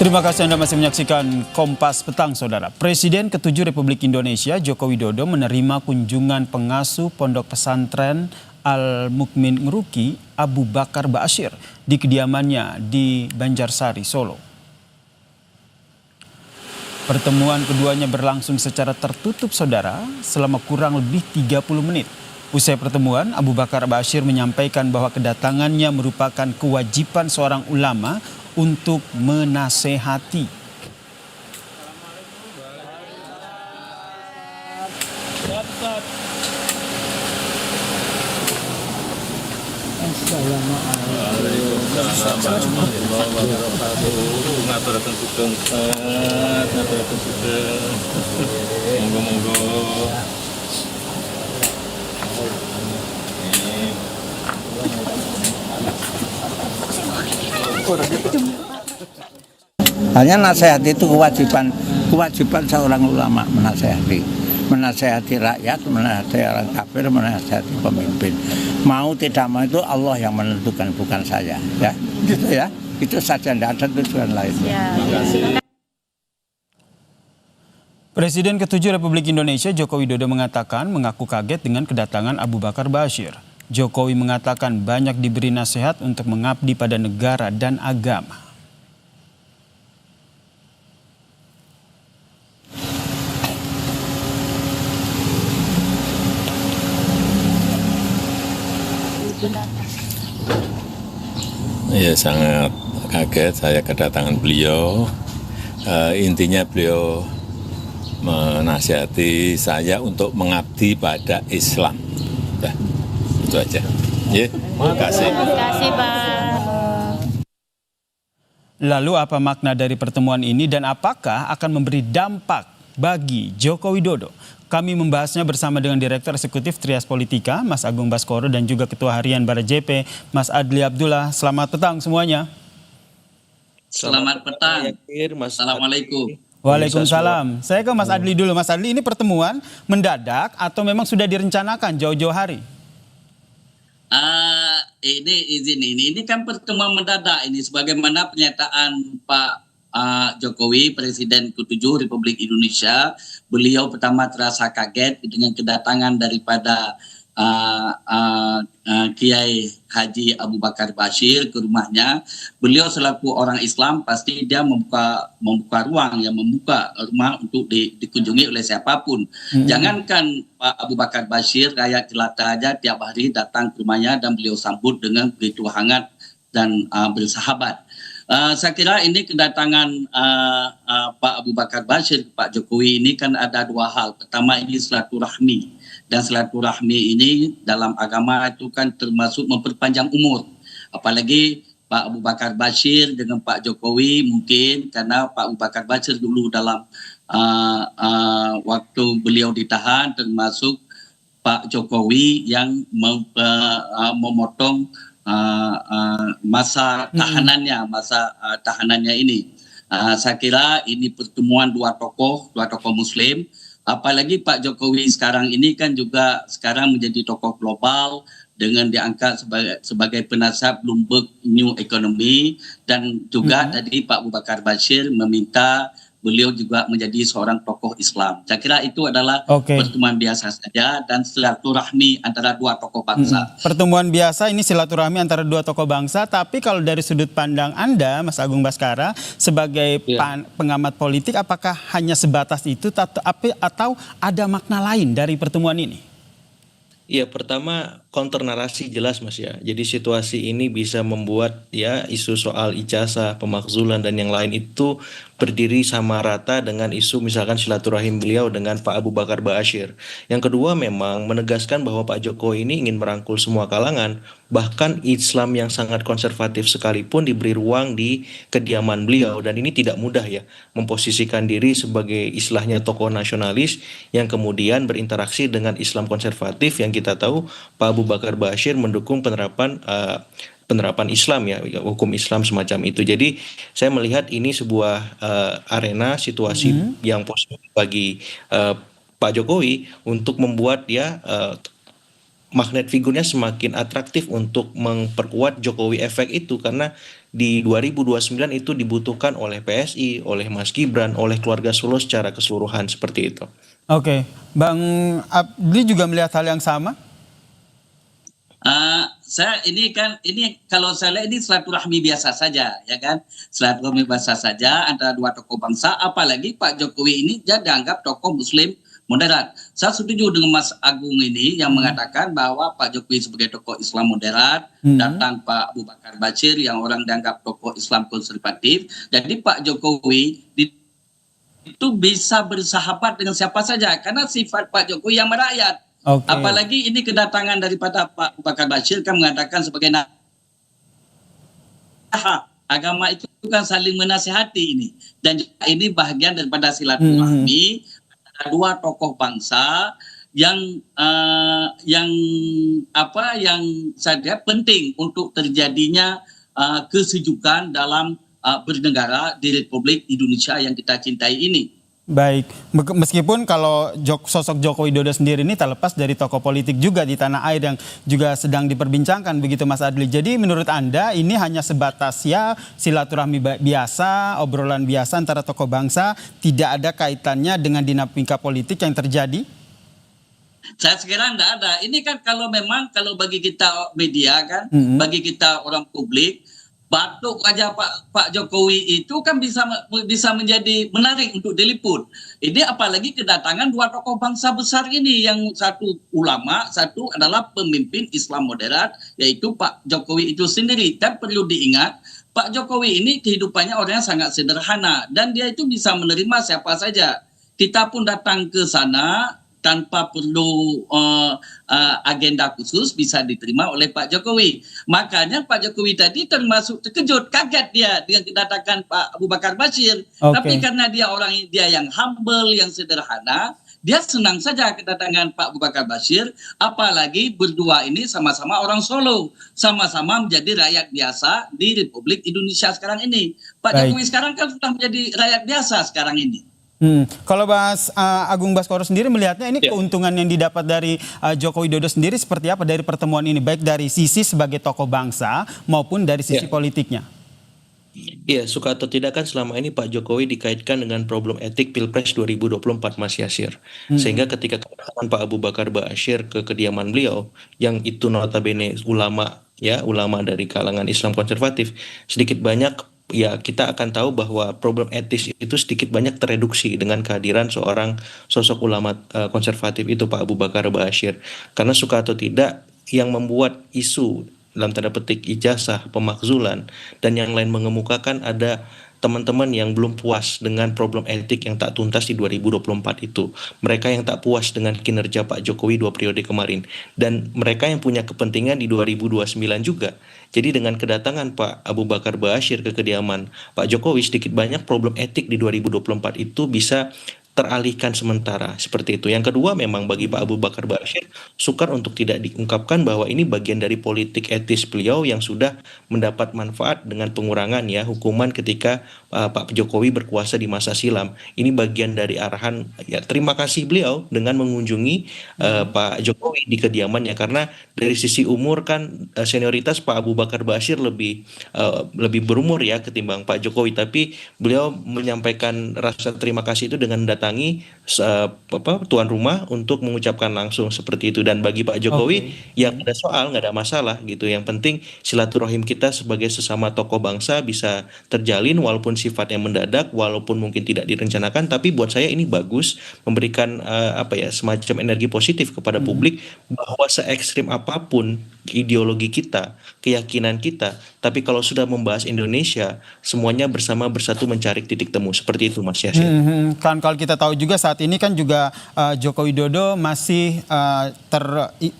Terima kasih Anda masih menyaksikan Kompas Petang, Saudara. Presiden ke-7 Republik Indonesia, Joko Widodo, menerima kunjungan pengasuh Pondok Pesantren Al-Mukmin Ngeruki, Abu Bakar Ba'asyir, di kediamannya di Banjarsari, Solo. Pertemuan keduanya berlangsung secara tertutup, Saudara, selama kurang lebih 30 menit. Usai pertemuan, Abu Bakar Ba'asyir menyampaikan bahwa kedatangannya merupakan kewajiban seorang ulama untuk menasehati. Hanya nasihat itu kewajiban seorang ulama, menasehati rakyat, menasehati orang kafir, menasehati pemimpin. Mau tidak mau itu Allah yang menentukan, bukan saya. Ya, gitu ya. Itu saja, tidak ada tujuan lain. Ya. Presiden ke-7 Republik Indonesia Joko Widodo mengatakan mengaku kaget dengan kedatangan Abu Bakar Ba'asyir. Jokowi mengatakan banyak diberi nasihat untuk mengabdi pada negara dan agama. Ya, sangat kaget saya kedatangan beliau. Intinya beliau menasihati saya untuk mengabdi pada Islam. Nah, itu aja. Ya, terima kasih. Terima kasih, Pak. Lalu apa makna dari pertemuan ini dan apakah akan memberi dampak bagi Joko Widodo? Kami membahasnya bersama dengan Direktur Eksekutif Trias Politika, Mas Agung Baskoro, dan juga Ketua Harian Bara JP, Mas Adli Abdullah. Selamat petang semuanya. Selamat petang. Assalamualaikum. Waalaikumsalam. Saya ke Mas Adli dulu. Mas Adli, ini pertemuan mendadak atau memang sudah direncanakan jauh-jauh hari? Ini kan pertemuan mendadak ini, sebagaimana pernyataan Pak Jokowi, Presiden ke-7 Republik Indonesia. Beliau pertama terasa kaget dengan kedatangan daripada Kiai Haji Abu Bakar Ba'asyir ke rumahnya. Beliau selaku orang Islam pasti dia membuka rumah untuk dikunjungi oleh siapapun. Jangankan Pak Abu Bakar Ba'asyir, rakyat jelata aja tiap hari datang ke rumahnya dan beliau sambut dengan begitu hangat dan bersahabat. Saya kira ini kedatangan Pak Abu Bakar Ba'asyir, Pak Jokowi ini kan ada dua hal. Pertama, ini silaturahmi. Dan silaturahmi ini dalam agama itu kan termasuk memperpanjang umur. Apalagi Pak Abu Bakar Ba'asyir dengan Pak Jokowi, mungkin karena Pak Abu Bakar Ba'asyir dulu dalam waktu beliau ditahan, termasuk Pak Jokowi yang memotong masa tahanannya ini. Saya kira ini pertemuan dua tokoh Muslim. Apalagi Pak Jokowi sekarang ini kan juga sekarang menjadi tokoh global dengan diangkat sebagai penasihat Bloomberg New Economy, dan juga tadi Pak Abu Bakar Ba'asyir meminta beliau juga menjadi seorang tokoh Islam. Saya kira itu adalah pertemuan biasa saja dan silaturahmi antara dua tokoh bangsa. Pertemuan biasa ini silaturahmi antara dua tokoh bangsa, tapi kalau dari sudut pandang Anda, Mas Agung Baskara, sebagai pengamat politik, apakah hanya sebatas itu atau ada makna lain dari pertemuan ini? Ya, pertama counter narasi jelas, Mas, ya. Jadi situasi ini bisa membuat ya isu soal ijazah, pemakzulan dan yang lain itu berdiri sama rata dengan isu misalkan silaturahim beliau dengan Pak Abu Bakar Ba'asyir. Yang kedua, memang menegaskan bahwa Pak Jokowi ini ingin merangkul semua kalangan, bahkan Islam yang sangat konservatif sekalipun diberi ruang di kediaman beliau, dan ini tidak mudah ya, memposisikan diri sebagai istilahnya tokoh nasionalis yang kemudian berinteraksi dengan Islam konservatif yang kita tahu Pak Abu Bakar Ba'asyir mendukung penerapan Islam ya, hukum Islam semacam itu. Jadi saya melihat ini sebuah arena situasi yang positif bagi Pak Jokowi untuk membuat dia magnet figurnya semakin atraktif untuk memperkuat Jokowi efek itu, karena di 2029 itu dibutuhkan oleh PSI, oleh Mas Gibran, oleh keluarga Solo secara keseluruhan seperti itu. Oke, Bang Abdi juga melihat hal yang sama? Saya ini kalau saya lihat ini silaturahmi biasa saja, ya kan, silaturahmi biasa saja antara dua tokoh bangsa. Apalagi Pak Jokowi ini dia dianggap tokoh Muslim moderat. Saya setuju dengan Mas Agung ini yang mengatakan bahwa Pak Jokowi sebagai tokoh Islam moderat, datang Pak Abu Bakar Bashir yang orang dianggap tokoh Islam konservatif. Jadi Pak Jokowi itu bisa bersahabat dengan siapa saja karena sifat Pak Jokowi yang merakyat. Oke. Apalagi ini kedatangan daripada Pak Abu Bakar Bashir kan mengatakan sebagai agama itu kan saling menasihati ini, dan ini bagian daripada silaturahmi antara dua tokoh bangsa yang saya lihat penting untuk terjadinya kesejukan dalam bernegara di Republik Indonesia yang kita cintai ini. Baik, meskipun kalau sosok Joko Widodo sendiri ini terlepas dari tokoh politik juga di tanah air yang juga sedang diperbincangkan begitu Mas Adli. Jadi menurut Anda ini hanya sebatas ya silaturahmi biasa, obrolan biasa antara tokoh bangsa, tidak ada kaitannya dengan dinamika politik yang terjadi? Saya sekarang tidak ada. Ini kan kalau bagi kita media kan, bagi kita orang publik, batuk wajah Pak Jokowi itu kan bisa menjadi menarik untuk diliput. Ini apalagi kedatangan dua tokoh bangsa besar ini, yang satu ulama, satu adalah pemimpin Islam moderat, yaitu Pak Jokowi itu sendiri. Dan perlu diingat, Pak Jokowi ini kehidupannya orangnya sangat sederhana dan dia itu bisa menerima siapa saja. Kita pun datang ke sana tanpa perlu agenda khusus, bisa diterima oleh Pak Jokowi. Makanya Pak Jokowi tadi termasuk terkejut, kaget dia dengan kedatangan Pak Abu Bakar Bashir. Tapi karena dia yang humble, yang sederhana, dia senang saja kedatangan Pak Abu Bakar Bashir. Apalagi berdua ini sama-sama orang Solo, sama-sama menjadi rakyat biasa di Republik Indonesia sekarang ini. Pak Jokowi sekarang kan sudah menjadi rakyat biasa sekarang ini. Kalau Mas Agung Baskoro sendiri melihatnya ini keuntungan yang didapat dari Joko Widodo sendiri seperti apa dari pertemuan ini, baik dari sisi sebagai tokoh bangsa maupun dari sisi politiknya? Iya, suka atau tidak kan selama ini Pak Jokowi dikaitkan dengan problem etik Pilpres 2024, Mas Yasir. Sehingga ketika kedatangan Pak Abu Bakar Bashir ke kediaman beliau, yang itu notabene ulama dari kalangan Islam konservatif, sedikit banyak ya kita akan tahu bahwa problem etis itu sedikit banyak tereduksi dengan kehadiran seorang sosok ulama konservatif itu, Pak Abu Bakar Bashir. Karena suka atau tidak, yang membuat isu dalam tanda petik ijazah, pemakzulan, dan yang lain mengemukakan ada teman-teman yang belum puas dengan problem etik yang tak tuntas di 2024 itu. Mereka yang tak puas dengan kinerja Pak Jokowi 2 periode kemarin. Dan mereka yang punya kepentingan di 2029 juga. Jadi dengan kedatangan Pak Abu Bakar Bashir ke kediaman Pak Jokowi, sedikit banyak problem etik di 2024 itu bisa teralihkan sementara, seperti itu. Yang kedua, memang bagi Pak Abu Bakar Bashir sukar untuk tidak diungkapkan bahwa ini bagian dari politik etis beliau yang sudah mendapat manfaat dengan pengurangan hukuman ketika Pak Jokowi berkuasa di masa silam. Ini bagian dari arahan terima kasih beliau dengan mengunjungi Pak Jokowi di kediamannya, karena dari sisi umur kan senioritas Pak Abu Bakar Bashir lebih berumur ketimbang Pak Jokowi, tapi beliau menyampaikan rasa terima kasih itu dengan datangi tuan rumah untuk mengucapkan langsung seperti itu. Dan bagi Pak Jokowi yang ada soal nggak ada masalah gitu. Yang penting silaturahim kita sebagai sesama tokoh bangsa bisa terjalin walaupun sifatnya mendadak, walaupun mungkin tidak direncanakan, tapi buat saya ini bagus, memberikan semacam energi positif kepada publik bahwa se-ekstrim apapun ideologi kita, keyakinan kita, tapi kalau sudah membahas Indonesia, semuanya bersama bersatu mencari titik temu. Seperti itu, Mas Yasir. Kan kalau kita tahu juga saat ini kan juga Joko Widodo masih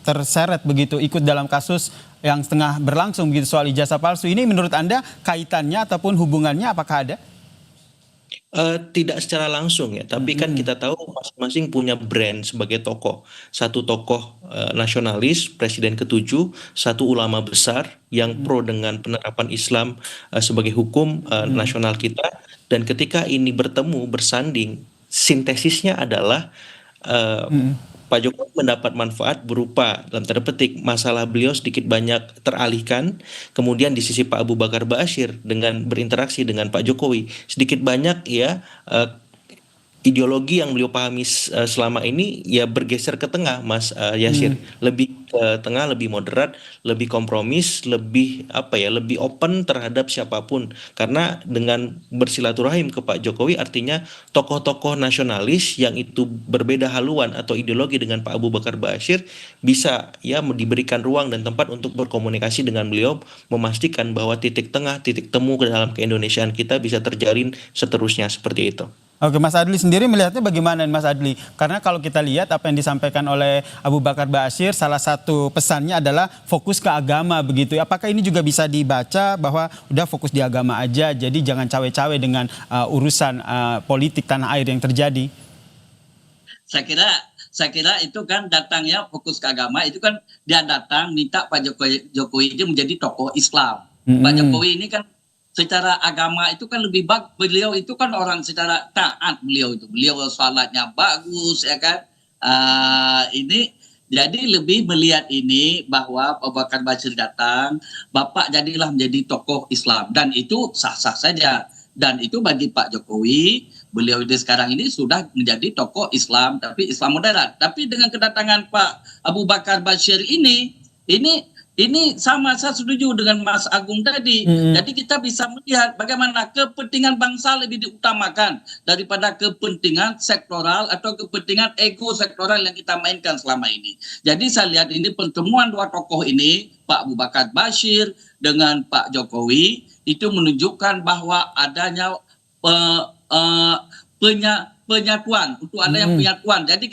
terseret begitu, ikut dalam kasus yang tengah berlangsung begitu soal ijazah palsu. Ini menurut Anda kaitannya ataupun hubungannya apakah ada? Tidak secara langsung tapi kan kita tahu masing-masing punya brand sebagai tokoh. Satu tokoh nasionalis, presiden ke-7, satu ulama besar yang pro dengan penerapan Islam sebagai hukum nasional kita. Dan ketika ini bertemu, bersanding, sintesisnya adalah Pak Jokowi mendapat manfaat berupa dalam tanda petik masalah beliau sedikit banyak teralihkan. Kemudian di sisi Pak Abu Bakar Ba'asyir dengan berinteraksi dengan Pak Jokowi sedikit banyak ya ideologi yang beliau pahami selama ini ya bergeser ke tengah, Mas Yasir. Lebih ke tengah, lebih moderat, lebih kompromis, lebih lebih open terhadap siapapun. Karena dengan bersilaturahim ke Pak Jokowi artinya tokoh-tokoh nasionalis yang itu berbeda haluan atau ideologi dengan Pak Abu Bakar Ba'asyir bisa ya diberikan ruang dan tempat untuk berkomunikasi dengan beliau, memastikan bahwa titik tengah, titik temu ke dalam keindonesiaan kita bisa terjalin seterusnya seperti itu. Oke, Mas Adli sendiri melihatnya bagaimana, Mas Adli? Karena kalau kita lihat apa yang disampaikan oleh Abu Bakar Ba'asyir, salah satu pesannya adalah fokus ke agama begitu. Apakah ini juga bisa dibaca bahwa udah fokus di agama aja, jadi jangan cawe-cawe dengan urusan politik tanah air yang terjadi? Saya kira itu kan datangnya fokus ke agama, itu kan dia datang minta Pak Jokowi itu menjadi tokoh Islam. Pak Jokowi ini kan secara agama itu kan lebih bagus, beliau itu kan orang secara taat, beliau salatnya bagus ya kan. Ini jadi lebih melihat ini bahwa Abu Bakar Ba'asyir datang, Bapak jadilah menjadi tokoh Islam, dan itu sah-sah saja. Dan itu bagi Pak Jokowi, beliau ini sekarang ini sudah menjadi tokoh Islam, tapi Islam moderat. Tapi dengan kedatangan Pak Abu Bakar Ba'asyir ini sama, saya setuju dengan Mas Agung tadi. Jadi kita bisa melihat bagaimana kepentingan bangsa lebih diutamakan daripada kepentingan sektoral atau kepentingan ego sektoral yang kita mainkan selama ini. Jadi saya lihat ini pertemuan dua tokoh ini, Pak Abu Bakar Ba'asyir dengan Pak Jokowi, itu menunjukkan bahwa adanya penyatuan, untuk ada yang penyatuan. Jadi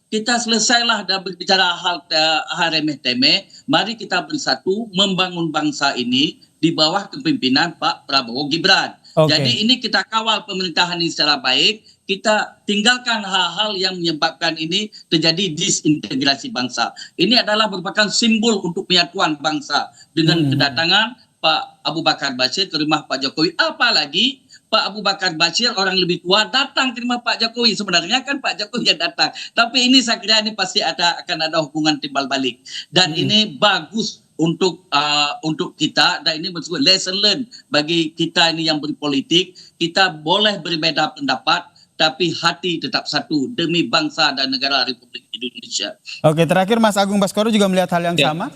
kita selesailah dan berbicara hal remeh-temeh. Mari kita bersatu membangun bangsa ini di bawah kepemimpinan Pak Prabowo Gibran. Jadi ini kita kawal pemerintahan ini secara baik. Kita tinggalkan hal-hal yang menyebabkan ini terjadi disintegrasi bangsa. Ini adalah merupakan simbol untuk penyatuan bangsa dengan kedatangan Pak Abu Bakar Ba'asyir ke rumah Pak Jokowi. Apalagi Pak Abu Bakar Ba'asyir orang lebih tua datang ke rumah Pak Jokowi. Sebenarnya kan Pak Jokowi yang datang. Tapi ini saya kira ini pasti akan ada hubungan timbal balik. Dan ini bagus untuk kita, dan ini betul lesson learned bagi kita ini yang berpolitik. Kita boleh berbeda pendapat, tapi hati tetap satu demi bangsa dan negara Republik Indonesia. Oke, terakhir Mas Agung Baskoro juga melihat hal yang sama?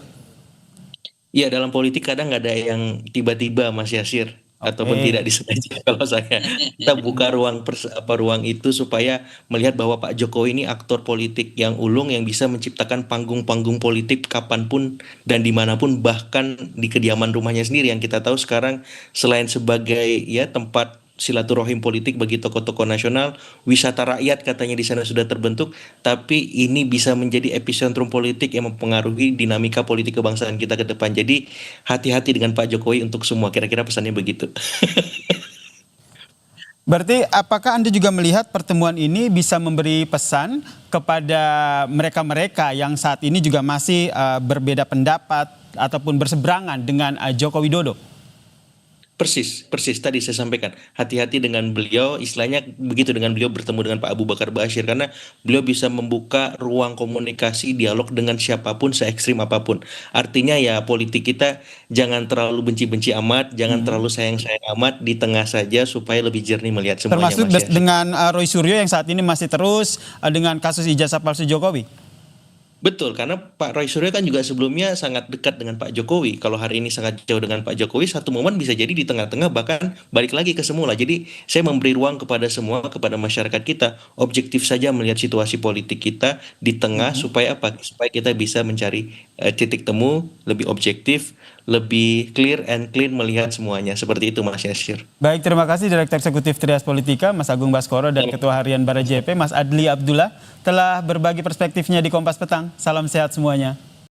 Iya, dalam politik kadang nggak ada yang tiba-tiba, Mas Yasir. Ataupun tidak disengaja. Kalau kita buka ruang itu supaya melihat bahwa Pak Jokowi ini aktor politik yang ulung, yang bisa menciptakan panggung-panggung politik kapanpun dan dimanapun, bahkan di kediaman rumahnya sendiri yang kita tahu sekarang selain sebagai ya tempat silaturahim politik bagi tokoh-tokoh nasional, wisata rakyat katanya di sana sudah terbentuk, tapi ini bisa menjadi epicentrum politik yang mempengaruhi dinamika politik kebangsaan kita ke depan. Jadi hati-hati dengan Pak Jokowi untuk semua, kira-kira pesannya begitu. Berarti apakah Anda juga melihat pertemuan ini bisa memberi pesan kepada mereka-mereka yang saat ini juga masih berbeda pendapat ataupun berseberangan dengan Joko Widodo? Persis tadi saya sampaikan, hati-hati dengan beliau, istilahnya begitu, dengan beliau bertemu dengan Pak Abu Bakar Ba'asyir, karena beliau bisa membuka ruang komunikasi dialog dengan siapapun, se-ekstrim apapun. Artinya ya politik kita jangan terlalu benci-benci amat, jangan terlalu sayang-sayang amat, di tengah saja supaya lebih jernih melihat semuanya. Termasuk dengan Roy Suryo yang saat ini masih terus dengan kasus ijazah palsu Jokowi. Betul, karena Pak Roy Suryo kan juga sebelumnya sangat dekat dengan Pak Jokowi. Kalau hari ini sangat jauh dengan Pak Jokowi, satu momen bisa jadi di tengah-tengah bahkan balik lagi ke semula. Jadi saya memberi ruang kepada semua, kepada masyarakat kita, objektif saja melihat situasi politik kita di tengah supaya apa? Supaya kita bisa mencari titik temu lebih objektif, lebih clear and clean melihat semuanya. Seperti itu Mas Yasir. Baik, terima kasih Direktur Eksekutif Trias Politika Mas Agung Baskoro dan Ketua Harian Bara JP Mas Adli Abdullah telah berbagi perspektifnya di Kompas Petang. Salam sehat semuanya.